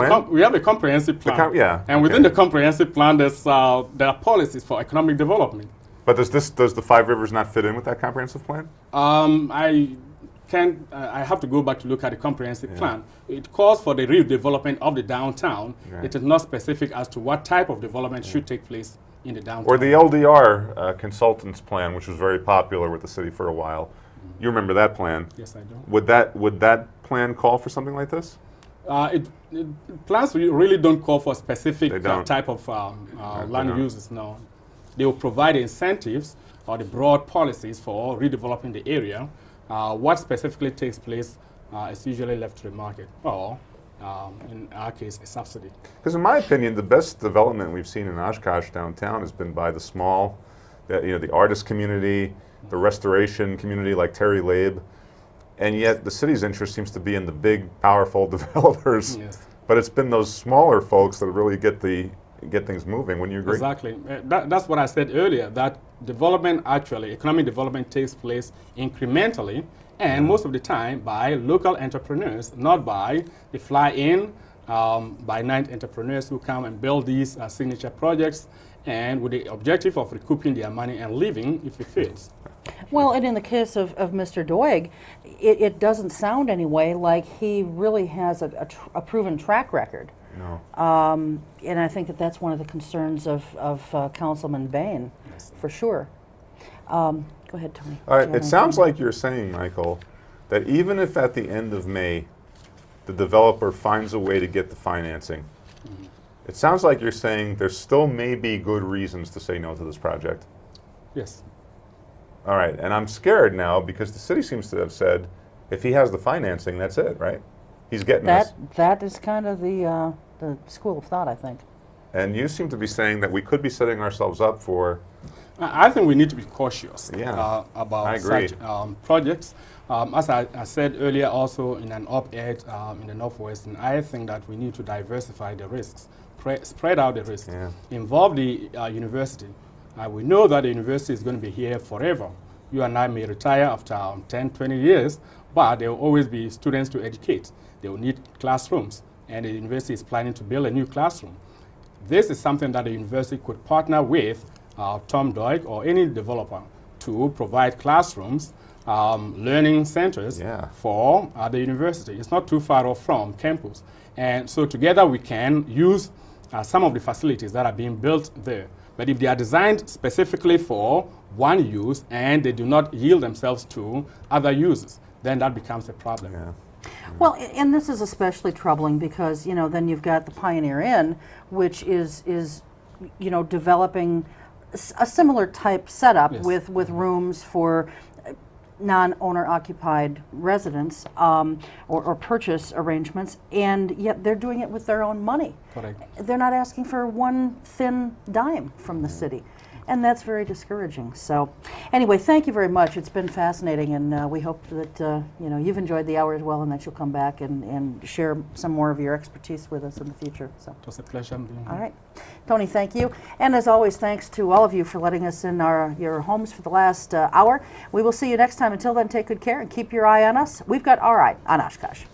a comprehensive plan. And within the comprehensive plan, there are policies for economic development. But does the Five Rivers not fit in with that comprehensive plan? I have to go back to look at the comprehensive plan. It calls for the redevelopment of the downtown. Right. It is not specific as to what type of development should take place in the downtown. Or the LDR consultants plan, which was very popular with the city for a while. You remember that plan? Yes, I do. Would that plan call for something like this? Plans really don't call for specific They don't. type of land don't. uses, no. They will provide incentives or the broad policies for redeveloping the area. What specifically takes place is usually left to the market, or in our case, a subsidy. Because in my opinion, the best development we've seen in Oshkosh downtown has been by the small, the artist community, the restoration community like Terry Labe, and yet the city's interest seems to be in the big, powerful developers. Yes. But it's been those smaller folks that really get things moving. Wouldn't you agree? Exactly. That's what I said earlier, that economic development takes place incrementally, and most of the time by local entrepreneurs, not by the fly-in, by-night entrepreneurs who come and build these signature projects, and with the objective of recouping their money and leaving if it fits. Well, and in the case of Mr. Doig, it doesn't sound anyway like he really has a proven track record. No. And I think that's one of the concerns of Councilman Bain, Yes. for sure. Go ahead, Tony. All right, Do you have it sounds anything? like you're saying, Michael, that even if at the end of May, the developer finds a way to get the financing, it sounds like you're saying there still may be good reasons to say no to this project. Mm-hmm. Yes. All right, and I'm scared now because the city seems to have said, if he has the financing, that's it, right? He's getting us. That is kind of the school of thought, I think. And you seem to be saying that we could be setting ourselves up for, I think we need to be cautious I about agree. such projects. As I said earlier also in an op-ed in the Northwestern, I think that we need to diversify the risks, spread out the risks, Yeah. involve the university. We know that the university is going to be here forever. You and I may retire after 10, 20 years, but there will always be students to educate. They will need classrooms, and the university is planning to build a new classroom. This is something that the university could partner with Tom Doig or any developer to provide classrooms, learning centers Yeah. for the university. It's not too far off from campus. And so together we can use some of the facilities that are being built there. But if they are designed specifically for one use and they do not yield themselves to other uses, then that becomes a problem. yeah. Well, and this is especially troubling because, then you've got the Pioneer Inn, which is developing a similar type setup Yes. with rooms for non-owner occupied residents or purchase arrangements, and yet they're doing it with their own money. Correct. They're not asking for one thin dime from the city. And that's very discouraging. So anyway, thank you very much. It's been fascinating, and we hope that you've enjoyed the hour as well, and that you'll come back and share some more of your expertise with us in the future. So, It was a pleasure being here. all right. Tony, thank you. And as always, thanks to all of you for letting us in your homes for the last hour. We will see you next time. Until then, take good care and keep your eye on us. We've got our eye on Oshkosh.